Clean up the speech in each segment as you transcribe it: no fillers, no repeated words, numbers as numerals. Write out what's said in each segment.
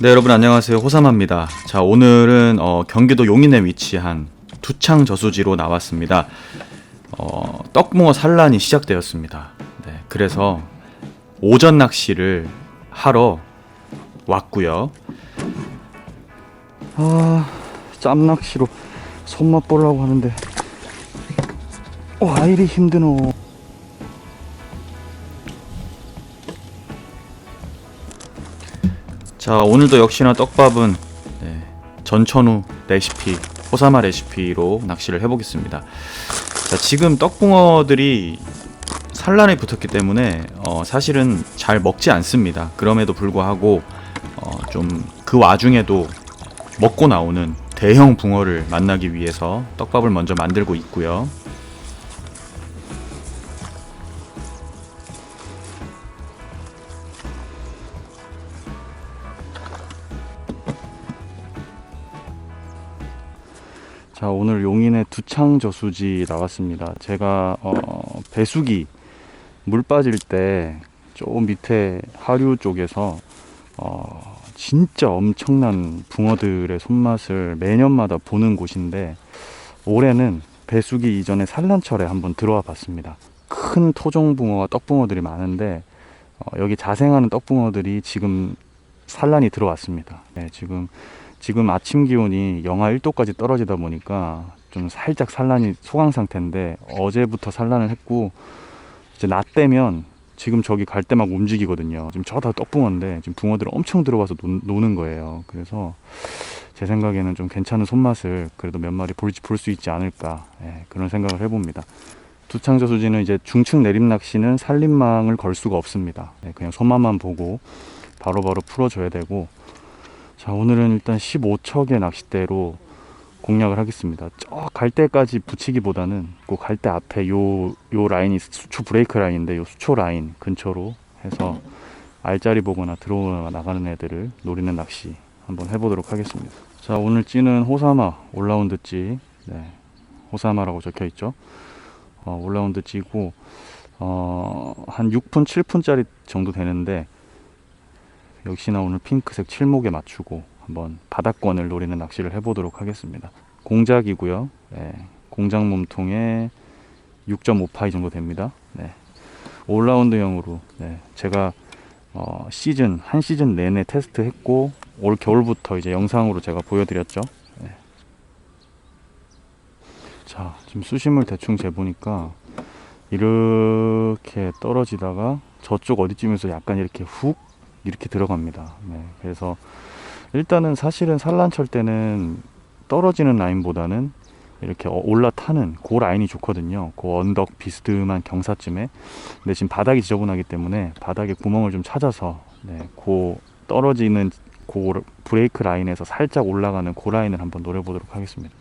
네, 여러분 안녕하세요. 호사마입니다. 자, 오늘은 경기도 용인에 위치한 두창 저수지로 나왔습니다. 떡붕어 산란이 시작되었습니다. 네, 그래서 오전 낚시를 하러 왔고요. 짬낚시로 손맛 보려고 하는데 와 이리 힘드노. 자, 오늘도 역시나 떡밥은 전천후 레시피, 호사마 레시피로 낚시를 해보겠습니다. 자, 지금 떡붕어들이 산란에 붙었기 때문에 사실은 잘 먹지 않습니다. 그럼에도 불구하고 좀 그 와중에도 먹고 나오는 대형 붕어를 만나기 위해서 떡밥을 먼저 만들고 있고요. 자, 오늘 용인의 두창 저수지 나왔습니다. 제가 배수기 물 빠질 때 저 밑에 하류 쪽에서 진짜 엄청난 붕어들의 손맛을 매년마다 보는 곳인데, 올해는 배수기 이전에 산란철에 한번 들어와 봤습니다. 큰 토종붕어와 떡붕어들이 많은데 여기 자생하는 떡붕어들이 지금 산란이 들어왔습니다. 네, 지금 아침 기온이 영하 1도까지 떨어지다 보니까 좀 살짝 산란이 소강 상태인데, 어제부터 산란을 했고 이제 낮 되면 지금 저기 갈 때 막 움직이거든요. 지금 저 다 떡붕어인데 지금 붕어들이 엄청 들어와서 노는 거예요. 그래서 제 생각에는 좀 괜찮은 손맛을 그래도 몇 마리 볼 수 있지 않을까, 그런 생각을 해봅니다. 두창 저수지는 이제 중층 내림 낚시는 산림망을 걸 수가 없습니다. 그냥 손맛만 보고 바로바로 풀어줘야 되고, 자, 오늘은 일단 15척의 낚싯대로 공략을 하겠습니다. 저 갈대까지 붙이기보다는 그 갈대 앞에 요 라인이 수초 브레이크 라인인데 요 수초 라인 근처로 해서 알짜리 보거나 들어오거나 나가는 애들을 노리는 낚시 한번 해보도록 하겠습니다. 자, 오늘 찌는 호사마 올라운드 찌, 호사마라고 적혀 있죠. 올라운드 찌고 한 6분 7분짜리 정도 되는데, 역시나 오늘 핑크색 칠목에 맞추고 한번 바닥권을 노리는 낚시를 해보도록 하겠습니다. 공작이고요. 공작 몸통에 6.5파이 정도 됩니다. 올라운드형으로 제가 한 시즌 내내 테스트했고 올 겨울부터 이제 영상으로 제가 보여드렸죠. 자, 지금 수심을 대충 재보니까 이렇게 떨어지다가 저쪽 어디쯤에서 약간 이렇게 훅 이렇게 들어갑니다. 그래서 일단은 사실은 산란철 때는 떨어지는 라인보다는 이렇게 올라타는 그 라인이 좋거든요. 그 언덕 비스듬한 경사쯤에. 근데 지금 바닥이 지저분하기 때문에 바닥에 구멍을 좀 찾아서 그 떨어지는 그 브레이크 라인에서 살짝 올라가는 그 라인을 한번 노려보도록 하겠습니다.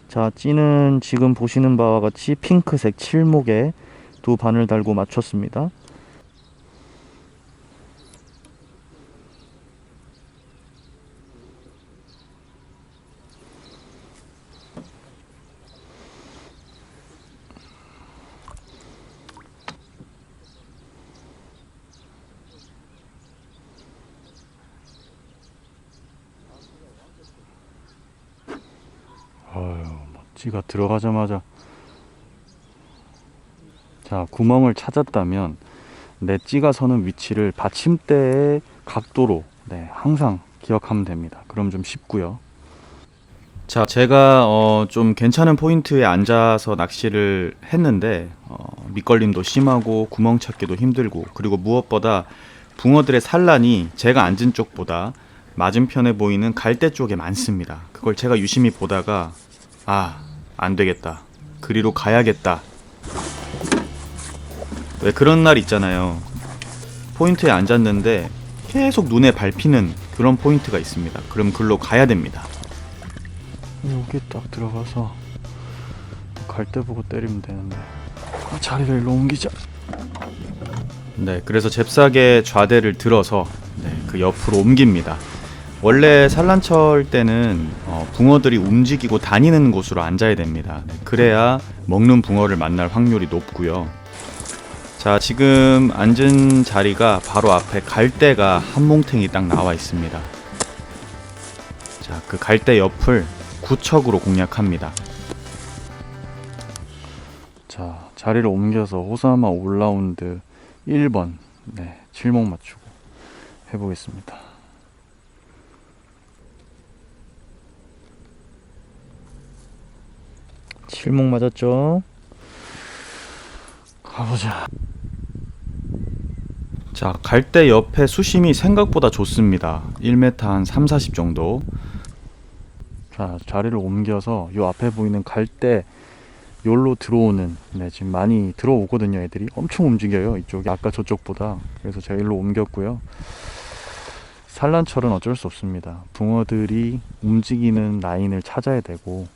자, 찌는 지금 보시는 바와 같이 핑크색 칠목에 두 바늘 달고 맞췄습니다. 찌가 들어가자마자, 자, 구멍을 찾았다면 내 찌가 서는 위치를 받침대의 각도로 항상 기억하면 됩니다. 그럼 좀 쉽고요. 자, 제가 좀 괜찮은 포인트에 앉아서 낚시를 했는데 밑걸림도 심하고 구멍 찾기도 힘들고, 그리고 무엇보다 붕어들의 산란이 제가 앉은 쪽보다 맞은편에 보이는 갈대 쪽에 많습니다. 그걸 제가 유심히 보다가 안 되겠다, 그리로 가야겠다. 왜 그런 날 있잖아요. 포인트에 앉았는데 계속 눈에 밟히는 그런 포인트가 있습니다. 그럼 글로 가야 됩니다. 여기 딱 들어가서 갈대 보고 때리면 되는데 자리를 일로 옮기자. 그래서 잽싸게 좌대를 들어서 그 옆으로 옮깁니다. 원래 산란철 때는 붕어들이 움직이고 다니는 곳으로 앉아야 됩니다. 그래야 먹는 붕어를 만날 확률이 높고요. 자, 지금 앉은 자리가 바로 앞에 갈대가 한 몽탱이 딱 나와 있습니다. 자, 그 갈대 옆을 구척으로 공략합니다. 자, 자리를 옮겨서 호사마 올라운드 1번 네, 칠목 맞추고 해보겠습니다. 칠목 맞았죠? 가보자. 자, 갈대 옆에 수심이 생각보다 좋습니다. 1m 한 3, 40 정도. 자, 자리를 옮겨서 요 앞에 보이는 갈대 요로 들어오는 네, 지금 많이 들어오거든요. 애들이 엄청 움직여요. 이쪽이 아까 저쪽보다. 그래서 제가 일로 옮겼고요. 산란철은 어쩔 수 없습니다. 붕어들이 움직이는 라인을 찾아야 되고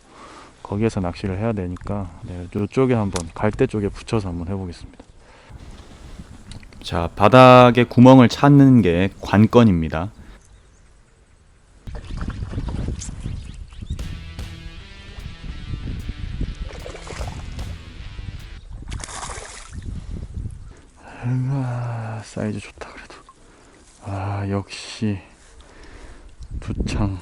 거기에서 낚시를 해야 되니까 네, 이쪽에 한번 갈대 쪽에 붙여서 한번 해보겠습니다. 자, 바닥에 구멍을 찾는 게 관건입니다. 아, 사이즈 좋다 그래도. 아, 역시 두창.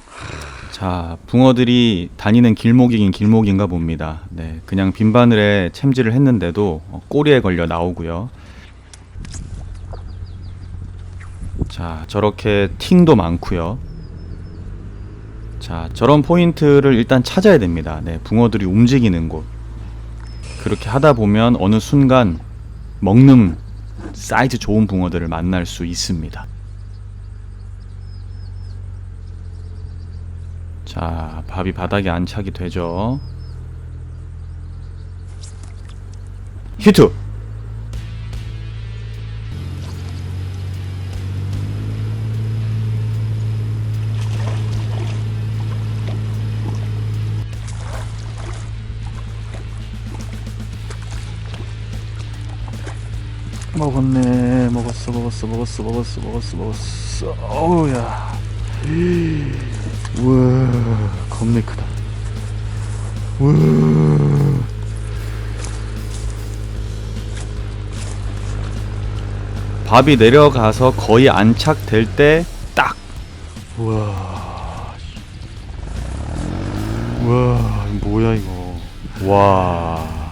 자, 붕어들이 다니는 길목이긴 길목인가 봅니다. 네, 그냥 빈 바늘에 챔질을 했는데도 꼬리에 걸려 나오고요. 자, 저렇게 팅도 많고요. 자, 저런 포인트를 일단 찾아야 됩니다. 네, 붕어들이 움직이는 곳. 그렇게 하다 보면 어느 순간 먹는 사이즈 좋은 붕어들을 만날 수 있습니다. 자, 밥이 바닥에 안착이 되죠. 히트! 먹었네. 먹었어. 어우야. 우와, 겁내 크다. 우와. 밥이 내려가서 거의 안착될 때 딱! 우와. 우와, 이거 뭐야 이거. 와.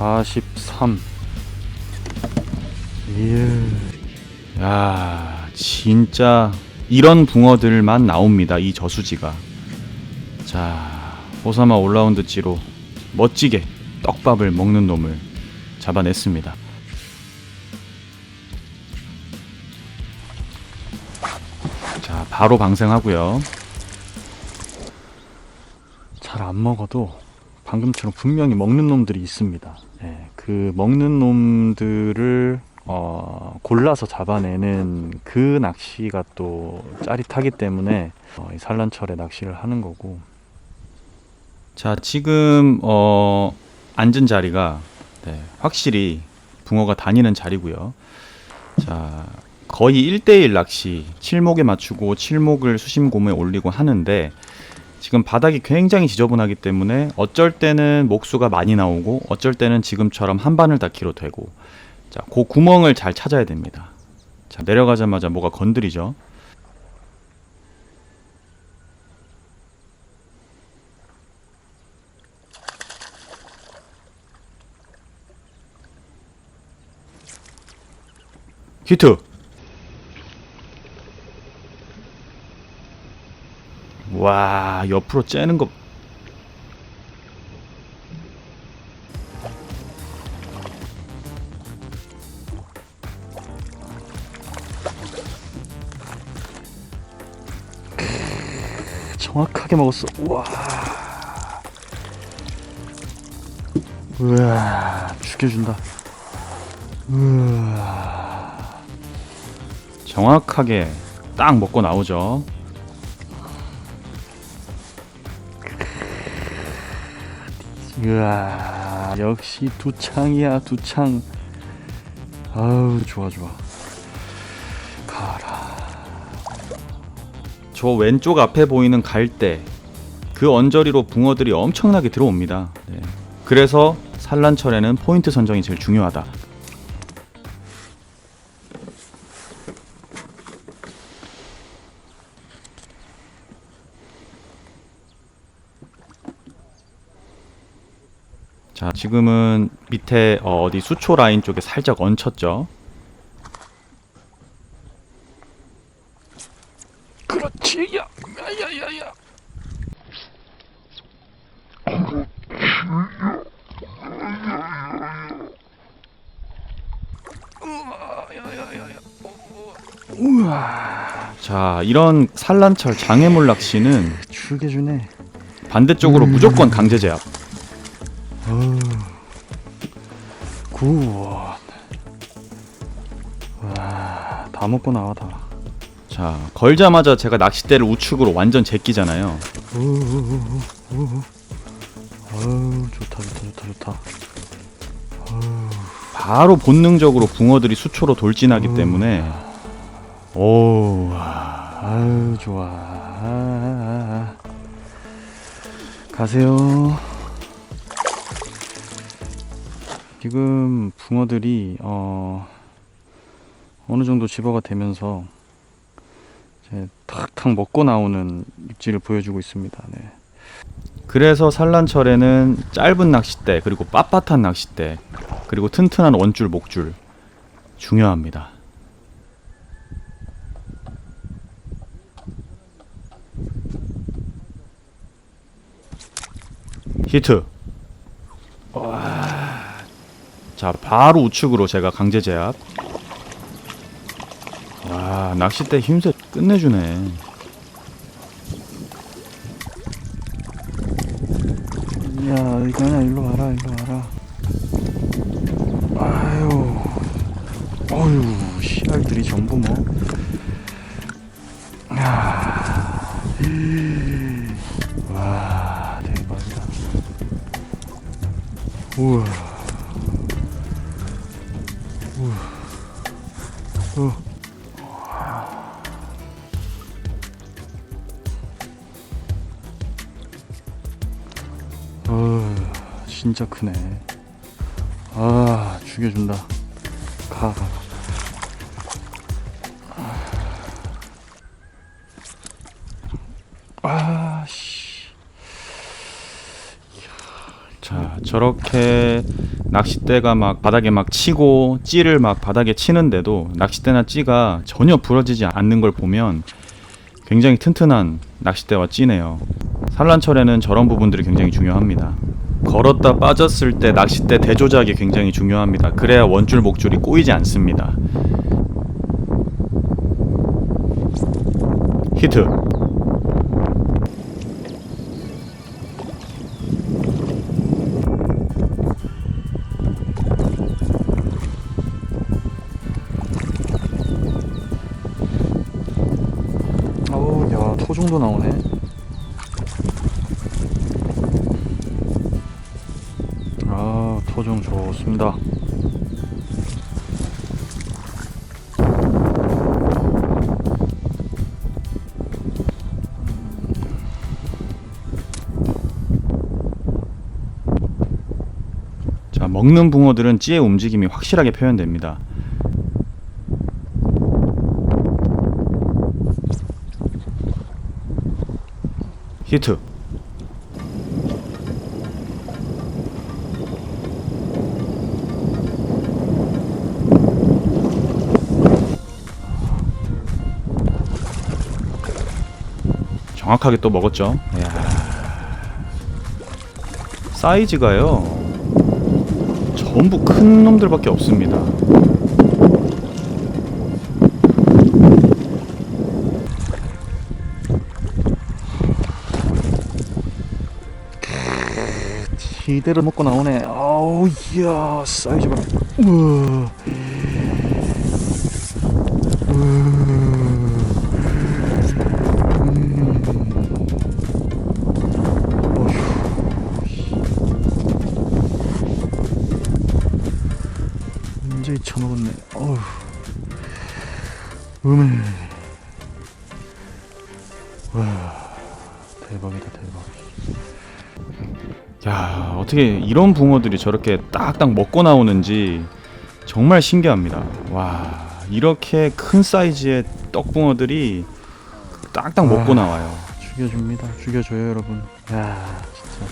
아, 43. 예. 야, 진짜 이런 붕어들만 나옵니다. 이 저수지가. 자, 호사마 올라운드찌로 멋지게 떡밥을 먹는 놈을 잡아냈습니다. 자, 바로 방생하고요. 잘 안 먹어도 방금처럼 분명히 먹는 놈들이 있습니다. 예, 그 먹는 놈들을 골라서 잡아내는 그 낚시가 또 짜릿하기 때문에 이 산란철에 낚시를 하는 거고. 자, 지금 앉은 자리가 확실히 붕어가 다니는 자리고요. 자, 거의 1대1 낚시, 칠목에 맞추고 칠목을 수심고무에 올리고 하는데 지금 바닥이 굉장히 지저분하기 때문에 어쩔 때는 목수가 많이 나오고 어쩔 때는 지금처럼 한 바늘 닿기로 되고, 자, 그 구멍을 잘 찾아야 됩니다. 자, 내려가자마자 뭐가 건드리죠. 히트! 와, 옆으로 째는 거. 정확하게 먹었어. 우와. 우와, 죽여준다. 우와. 정확하게 딱 먹고 나오죠. 우와, 역시 두창이야, 두창. 아우, 좋아. 가라. 저 왼쪽 앞에 보이는 갈대, 그 언저리로 붕어들이 엄청나게 들어옵니다. 네. 그래서 산란철에는 포인트 선정이 제일 중요하다. 자, 지금은 밑에 어디 수초 라인 쪽에 살짝 얹혔죠. 그렇지. 야야야야. 우와. 자, 이런 산란철 장애물 낚시는 죽여주네. 반대쪽으로 무조건 강제 제압. 굿. 와, 다 먹고 나와 다. 자, 걸자마자 제가 낚싯대를 우측으로 완전 제끼잖아요. 좋다. 바로 본능적으로 붕어들이 수초로 돌진하기 때문에 오, 아유 좋아. 가세요. 지금 붕어들이 어느 정도 집어가 되면서 이제 탁탁 먹고 나오는 입질을 보여주고 있습니다. 네. 그래서 산란철에는 짧은 낚싯대, 그리고 빳빳한 낚싯대, 그리고 튼튼한 원줄, 목줄 중요합니다. 히트. 자, 바로 우측으로 제가 강제 제압. 와, 낚싯대 힘새 끝내주네. 야, 이거 아니야. 일로 와라. 어휴, 씨알들이 전부 뭐. 와, 대박이다. 우와. 진짜 크네. 아, 죽여준다. 가. 아, 씨. 자, 저렇게 낚싯대가 막 바닥에 막 치고 찌를 막 바닥에 치는데도 낚싯대나 찌가 전혀 부러지지 않는 걸 보면 굉장히 튼튼한 낚싯대와 찌네요. 산란철에는 저런 부분들이 굉장히 중요합니다. 걸었다 빠졌을 때 낚싯대 대조작이 굉장히 중요합니다. 그래야 원줄 목줄이 꼬이지 않습니다. 히트. 어우, 야, 토종도 나오네. 아, 토종 좋습니다. 자, 먹는 붕어들은 찌의 움직임이 확실하게 표현됩니다. 히트. 정확하게 또 먹었죠. 이야. 사이즈가요 전부 큰 놈들밖에 없습니다. 이대로 먹고 나오네. 아우, 이야, 사이즈 봐. 우와. 완전히 쳐먹었네. 어휴. 음에. 와, 대박이다, 대박. 어떻게 이런 붕어들이 저렇게 딱딱 먹고 나오는지 정말 신기합니다. 와, 이렇게 큰 사이즈의 떡붕어들이 딱딱 먹고 나와요. 죽여줍니다. 죽여줘요, 여러분. 야, 진짜.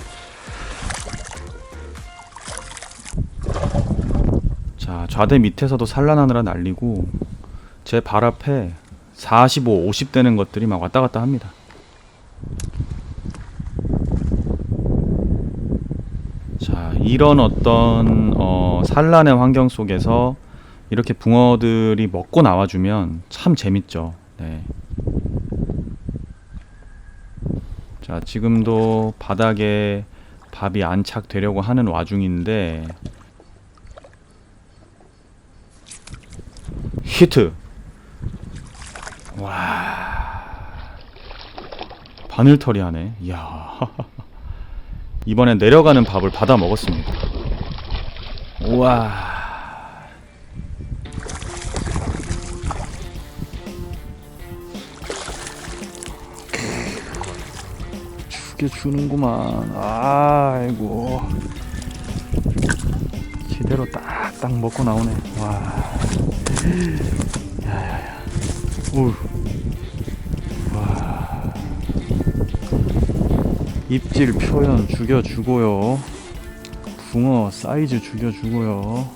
자, 좌대 밑에서도 산란하느라 난리고 제 발 앞에 45, 50 되는 것들이 막 왔다 갔다 합니다. 자, 이런 어떤 산란의 환경 속에서 이렇게 붕어들이 먹고 나와주면 참 재밌죠. 네. 자, 지금도 바닥에 밥이 안착되려고 하는 와중인데 히트. 와, 바늘털이 하네. 이야. 이번엔 내려가는 밥을 받아 먹었습니다. 우와. 죽여주는구만. 아이고. 제대로 딱딱 먹고 나오네. 와. 야야야. 우. 와. 입질 표현 죽여주고요. 붕어 사이즈 죽여주고요.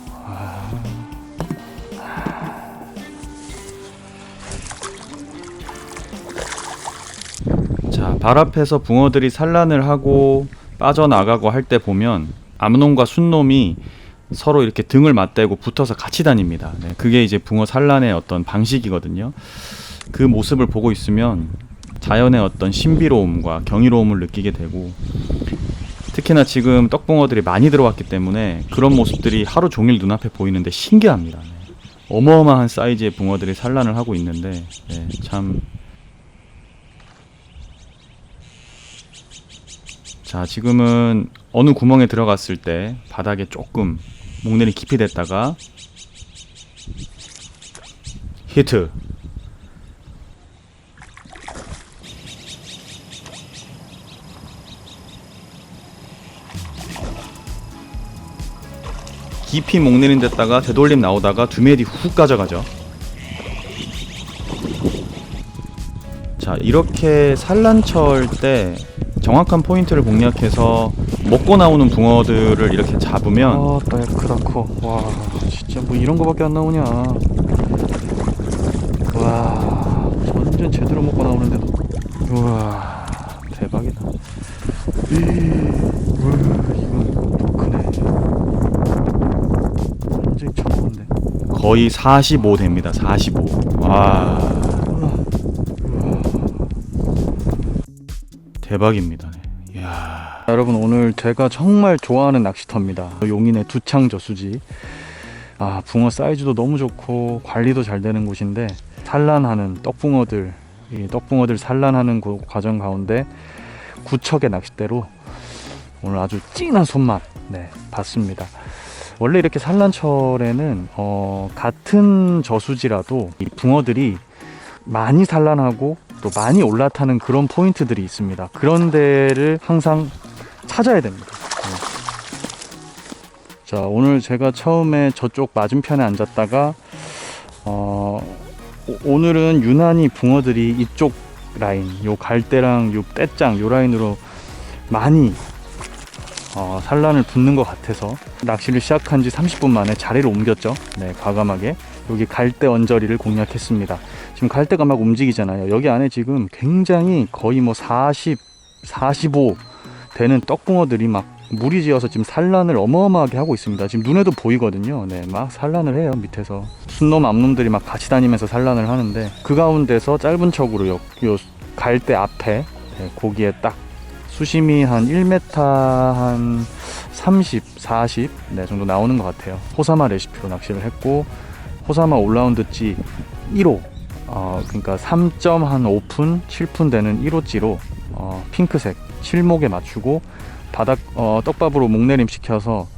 자, 발 앞에서 붕어들이 산란을 하고 빠져나가고 할 때 보면 암놈과 순놈이 서로 이렇게 등을 맞대고 붙어서 같이 다닙니다. 네, 그게 이제 붕어 산란의 어떤 방식이거든요. 그 모습을 보고 있으면 자연의 어떤 신비로움과 경이로움을 느끼게 되고, 특히나 지금 떡붕어들이 많이 들어왔기 때문에 그런 모습들이 하루 종일 눈앞에 보이는데 신기합니다. 네. 어마어마한 사이즈의 붕어들이 산란을 하고 있는데, 네, 참. 자, 지금은 어느 구멍에 들어갔을 때 바닥에 조금 목내리 깊이 됐다가 히트. 깊이 목내린 됐다가 되돌림 나오다가 두메디 훅 가져가죠. 자, 이렇게 산란철 때 정확한 포인트를 공략해서 먹고 나오는 붕어들을 이렇게 잡으면 나 크다 커. 와, 진짜 뭐 이런 거밖에 안 나오냐. 와, 완전 제대로 먹고 나오는데도. 우와, 대박이다. 이건 더 크네. 완전 처먹은데. 거의 45 됩니다. 45. 와, 대박입니다. 네. 이야. 여러분, 오늘 제가 정말 좋아하는 낚시터입니다. 용인의 두창 저수지. 아, 붕어 사이즈도 너무 좋고 관리도 잘 되는 곳인데, 산란하는 떡붕어들, 이 떡붕어들 산란하는 과정 가운데 구척의 낚싯대로 오늘 아주 진한 손맛, 네, 봤습니다. 원래 이렇게 산란철에는 같은 저수지라도 이 붕어들이 많이 산란하고 또 많이 올라타는 그런 포인트들이 있습니다. 그런 데를 항상 찾아야 됩니다. 네. 자, 오늘 제가 처음에 저쪽 맞은편에 앉았다가 오늘은 유난히 붕어들이 이쪽 라인, 요 갈대랑 요 떼짱 요 라인으로 많이 산란을 붙는 것 같아서 낚시를 시작한 지 30분 만에 자리를 옮겼죠. 네, 과감하게 여기 갈대 언저리를 공략했습니다. 지금 갈대가 막 움직이잖아요. 여기 안에 지금 굉장히 거의 뭐 40, 45 되는 떡붕어들이 막 무리지어서 지금 산란을 어마어마하게 하고 있습니다. 지금 눈에도 보이거든요. 네, 막 산란을 해요. 밑에서 순놈 암놈들이 막 같이 다니면서 산란을 하는데, 그 가운데서 짧은 척으로 요 갈대 앞에, 네, 거기에 딱 수심이 한 1m 한 30, 40 네, 정도 나오는 것 같아요. 호사마 레시피로 낚시를 했고, 호사마 올라운드찌 1호, 그러니까 3.5푼, 7푼 되는 1호찌로 핑크색 칠목에 맞추고 바닥 떡밥으로 목내림 시켜서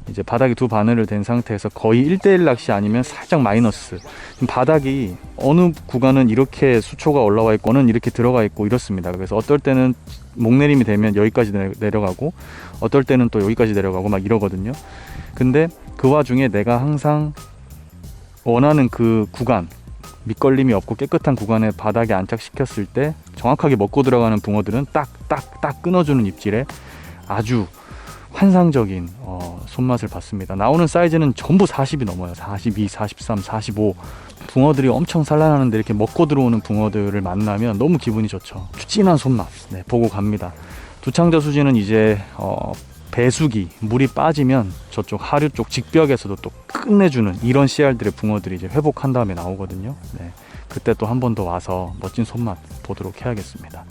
이제 바닥이 두 바늘을 댄 상태에서 거의 1대1 낚시 아니면 살짝 마이너스. 지금 바닥이 어느 구간은 이렇게 수초가 올라와 있고 어는 이렇게 들어가 있고 이렇습니다. 그래서 어떨 때는 목내림이 되면 여기까지 내려가고 어떨 때는 또 여기까지 내려가고 막 이러거든요. 근데 그 와중에 내가 항상 원하는 그 구간, 밑걸림이 없고 깨끗한 구간에 바닥에 안착시켰을 때 정확하게 먹고 들어가는 붕어들은 딱 끊어주는 입질에 아주 환상적인 손맛을 봤습니다. 나오는 사이즈는 전부 40이 넘어요. 42, 43, 45. 붕어들이 엄청 산란하는데 이렇게 먹고 들어오는 붕어들을 만나면 너무 기분이 좋죠. 진한 손맛 보고 갑니다. 두창저수지는 이제 배수기, 물이 빠지면 저쪽 하류 쪽 직벽에서도 또 끝내주는 이런 씨알들의 붕어들이 이제 회복한 다음에 나오거든요. 그때 또 한 번 더 와서 멋진 손맛 보도록 해야겠습니다.